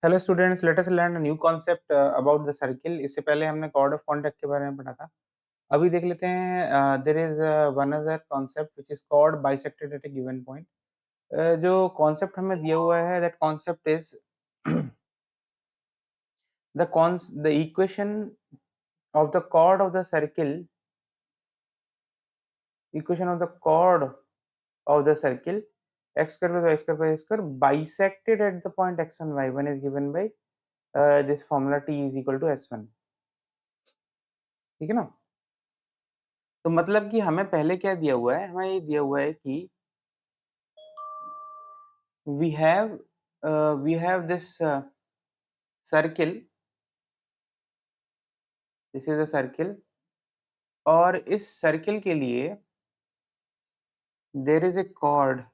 Hello students, let us learn a new concept about the circle. इससे पहले हमने cord of contact के बारे में पढ़ा था। अभी देख लेते हैं there is one other concept which is called bisected at a given point. जो कॉन्सेप्ट हमें दिया हुआ है that concept is the equation of the chord of the circle, equation of the chord of the circle x square plus y square plus a square bisected at the point x1 y1 is given by this formula t is equal to s1। ठीक है ना? तो मतलब कि हमें पहले क्या दिया हुआ है, हमें ये दिया हुआ है कि we have this circle, this is a circle, और इस सर्किल के लिए there is a chord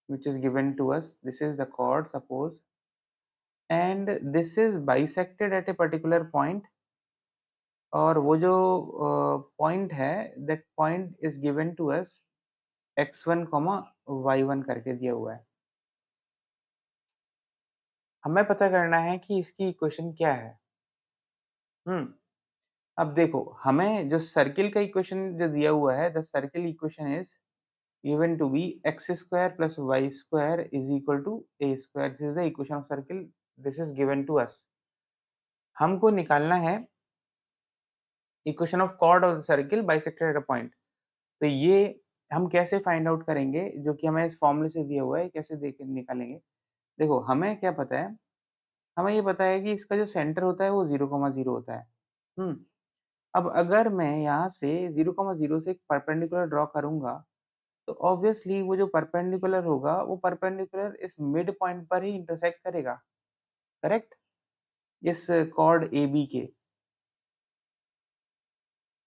which is given to us, this is the chord suppose, and this is bisected at a particular point, और वो जो point है that point is given to us x1 y1 करके दिया हुआ है। हमें पता करना है कि इसकी इक्वेशन क्या है। अब देखो, हमें जो सर्किल का इक्वेशन जो दिया हुआ है, the circle equation is given to be x square plus y square is equal to a square. This is the equation of circle, this is given to us. हमको निकालना है equation of chord of the circle bisected at a point. तो ये हम कैसे find out करेंगे, जो कि हमें इस फॉर्मूले से दिया हुआ है, कैसे देख निकालेंगे। देखो, हमें क्या पता है, हमें ये पता है कि इसका जो सेंटर होता है वो 0,0 होता है। हम्म अब अगर मैं यहाँ से 0,0 से एक परपेंडिकुलर ड्रॉ करूंगा, तो ऑब्वियसली वो जो परपेंडिकुलर होगा वो परपेंडिकुलर इस मिड पॉइंट पर ही इंटरसेक्ट करेगा, करेक्ट, इस कॉर्ड ए बी के।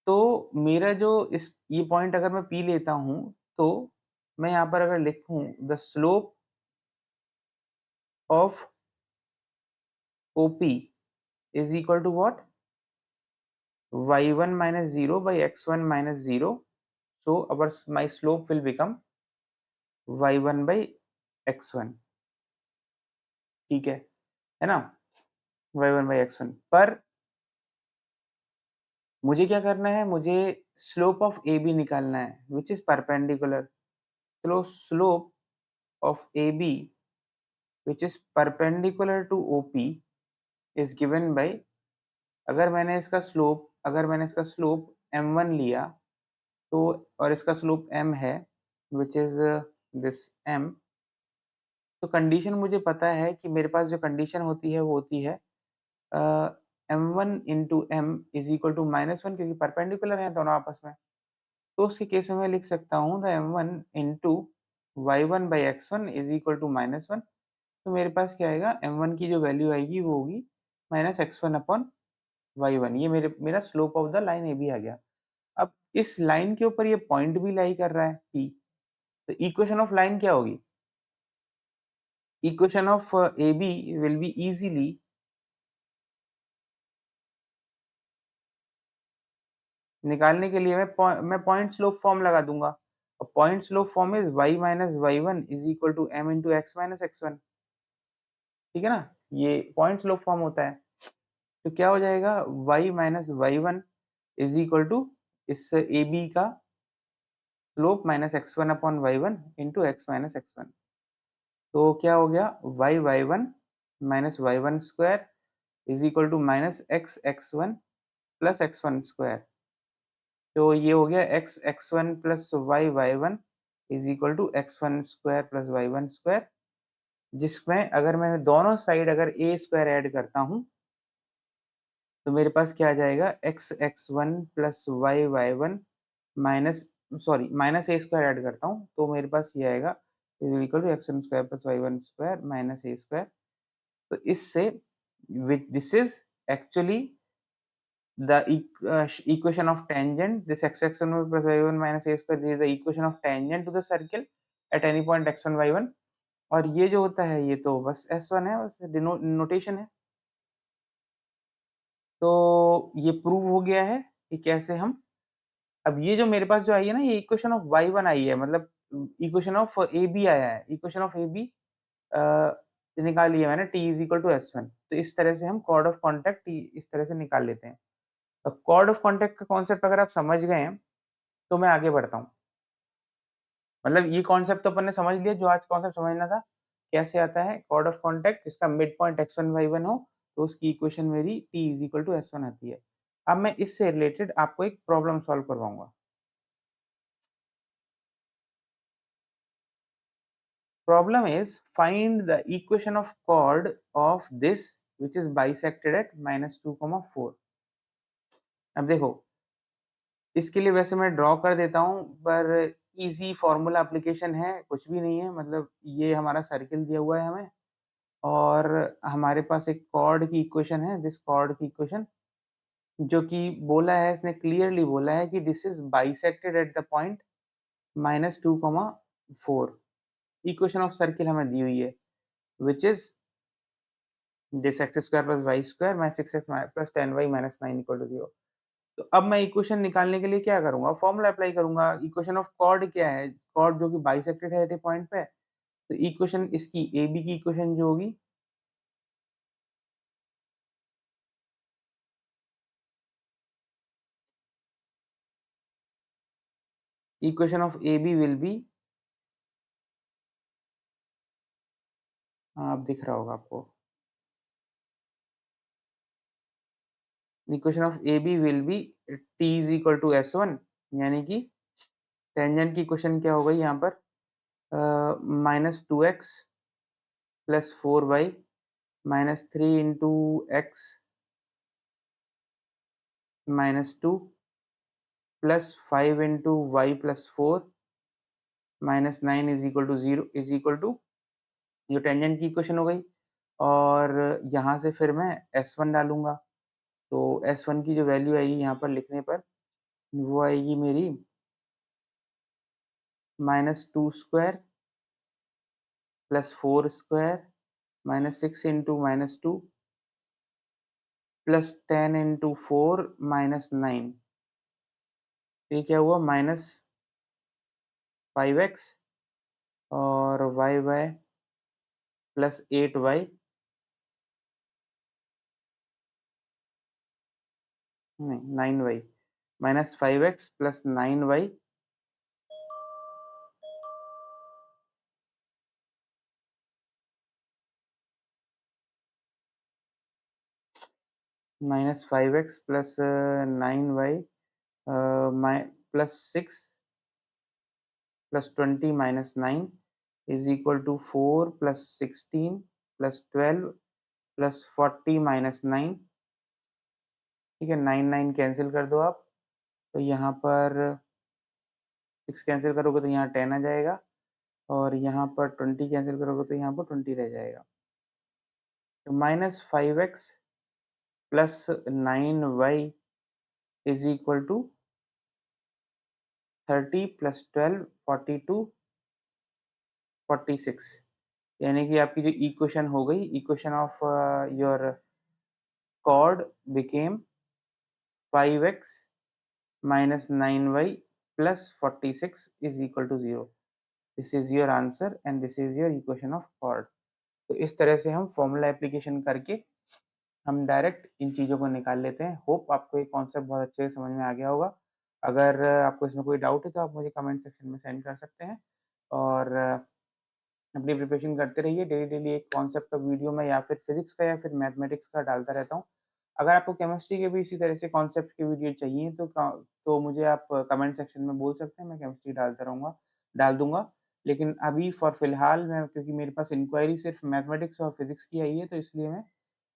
तो मेरा जो इस ये पॉइंट अगर मैं पी लेता हूं, तो मैं यहाँ पर अगर लिखूं the slope of OP is equal to what, y1 minus 0 by x1 minus 0, so my slope will become y1 by x1। ठीक है ना, y1 by x1 पर मुझे क्या करना है, मुझे स्लोप ऑफ ए बी निकालना है विच इज परपेंडिकुलर। चलो, slope of A B which is perpendicular to O P is given by, अगर मैंने इसका स्लोप m1 लिया, तो और इसका स्लोप m है विच इज दिस m, तो कंडीशन मुझे पता है कि मेरे पास जो कंडीशन होती है वो होती है m1 into m is equal to -1, क्योंकि परपेंडिकुलर है दोनों आपस में। तो उसके केस में मैं लिख सकता हूँ the m1 into y1 by x1 is equal to -1। तो मेरे पास क्या आएगा, m1 की जो वैल्यू आएगी वो होगी -x1 अपॉन y1। ये मेरा slope of the line A B आ गया। अब इस लाइन के ऊपर ये पॉइंट भी लाई कर रहा है P, तो इक्वेशन ऑफ लाइन क्या होगी, equation of AB will be easily निकालने के लिए मैं पॉइंट स्लोप फॉर्म लगा दूंगा। और point slope form is y minus y1 is equal to m into x minus x1। ठीक है ना, ये पॉइंट स्लोप फॉर्म होता है। तो क्या हो जाएगा, y minus y1 is equal to इस ए बी का slope minus x1 upon y1 into x minus x1। तो क्या हो गया, y1 minus y1 square is equal to minus x1 plus x1 square. तो ये हो गया x1 plus y1 is equal to x1 square plus y1 square, जिसमें अगर मैं दोनों साइड अगर a स्क्वायर ऐड करता हूं, तो मेरे पास क्या आ जाएगा, x1 plus y1 minus minus a square add करता हूं, तो मेरे पास ये आएगा is equal to x1 square plus y1 square minus a square. तो इससे with this is actually the equation of tangent, this x1 plus y1 minus a square, this is the equation of tangent to the circle at any point x1 y1। और ये जो होता है ये तो बस s1 है, बस नोटेशन है। तो ये प्रूव हो गया है कि कैसे हम, अब ये जो मेरे पास जो आई है ना, ये इक्वेशन ऑफ y1 आई है, मतलब इक्वेशन ऑफ ए बी आया है, इक्वेशन ऑफ ए बी निकाल लिया मैंने t is equal to S1। तो इस तरह से हम कॉर्ड ऑफ कॉन्टैक्ट इस तरह से निकाल लेते हैं। अब कॉर्ड ऑफ कॉन्टैक्ट का कॉन्सेप्ट अगर आप समझ गए हैं, तो मैं आगे बढ़ता हूँ। मतलब ये कॉन्सेप्ट तो अपन ने समझ लिया, जो आज कॉन्सेप्ट समझना था। कैसे आता है कॉर्ड ऑफ कॉन्टैक्ट, जिसका मिड पॉइंट x1 y1 हो, तो उसकी इक्वेशन मेरी t is equal to S1 आती है। अब मैं इससे रिलेटेड आपको एक प्रॉब्लम सॉल्व करवाऊंगा। Problem is find the equation of chord of this which is bisected at -2, 4। अब देखो, इसके लिए वैसे मैं ड्रॉ कर देता हूँ, पर इजी फॉर्मूला एप्लीकेशन है, कुछ भी नहीं है। मतलब ये हमारा सर्किल दिया हुआ है हमें, और हमारे पास एक कॉर्ड की इक्वेशन है, दिस कॉर्ड की इक्वेशन, जो कि बोला है, इसने क्लियरली बोला है कि this is bisected at the point -2, 4। Equation of circle हमें दी हुई है, which is this x square plus y square minus 6x plus 10y minus 9 equal to 0। तो अब मैं इक्वेशन निकालने के लिए क्या करूंगा, फॉर्मूला अप्लाई करूंगा। इक्वेशन ऑफ कॉर्ड क्या है, कॉर्ड जो कि बाइसेक्टेड है एट ए पॉइंट पे, तो इक्वेशन इसकी ए बी की इक्वेशन जो होगी, equation of A B will be, आप दिख रहा होगा आपको, equation of A B will be t is equal to S1, यानी कि टेंजेंट की इक्वेशन क्या हो गई यहाँ पर, -2x plus 4y minus 3 into x -2 plus 5 into y plus 4 minus 9 is equal to 0 is equal to, ये टेंजेंट की इक्वेशन हो गई। और यहाँ से फिर मैं S1 डालूंगा, तो S1 की जो वैल्यू आएगी यहाँ पर लिखने पर, वो आएगी मेरी -2 square plus 4 square minus 6 into -2 plus 10 into 4 minus 9। ये क्या हुआ, -5x और वाई वाई प्लस 8y, नहीं 9y, -5x plus 9y -5x plus 9y plus 6 plus 20 minus 9 is equal to 4 plus 16 plus 12 plus 40 minus 9। ठीक है, 9 9 कैंसिल कर दो आप, तो यहाँ पर 6 कैंसिल करोगे तो यहाँ 10 आ जाएगा, और यहाँ पर 20 कैंसिल करोगे तो यहाँ पर 20 रह जाएगा। तो -5x plus 9y is equal to 30 plus 12 42 46, यानी कि आपकी जो इक्वेशन हो गई, equation of your chord became 5x minus 9y plus 46 is equal to 0। This is your answer and this is your equation of chord। तो इस तरह से हम फॉर्मूला एप्लीकेशन करके हम डायरेक्ट इन चीज़ों को निकाल लेते हैं। होप आपको ये कॉन्सेप्ट बहुत अच्छे से समझ में आ गया होगा। अगर आपको इसमें कोई डाउट है तो आप मुझे कमेंट सेक्शन में सेंड कर सकते हैं, और अपनी प्रिपरेशन करते रहिए। डेली डेली एक कॉन्सेप्ट का वीडियो में या फिर फिजिक्स का या फिर मैथमेटिक्स का डालता रहता हूँ। अगर आपको केमिस्ट्री के भी इसी तरह से कॉन्सेप्ट के वीडियो चाहिए तो मुझे आप कमेंट सेक्शन में बोल सकते हैं, मैं केमिस्ट्री डालता रहूँगा, डाल दूँगा। लेकिन अभी फॉर फिलहाल मैं, क्योंकि मेरे पास इंक्वायरी सिर्फ मैथमेटिक्स और फिजिक्स की आई है, तो इसलिए मैं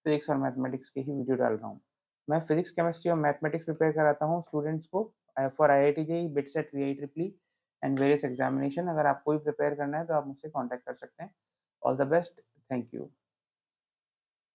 फिजिक्स और मैथमेटिक्स के ही वीडियो डाल रहा हूँ। मैं फिजिक्स, केमिस्ट्री और मैथमेटिक्स प्रिपेयर कराता हूँ स्टूडेंट्स को for IIT JEE, BITSAT, VIEEE and various examination. अगर आपको भी प्रिपेयर करना है तो आप मुझसे कॉन्टैक्ट कर सकते हैं। All the best, thank you.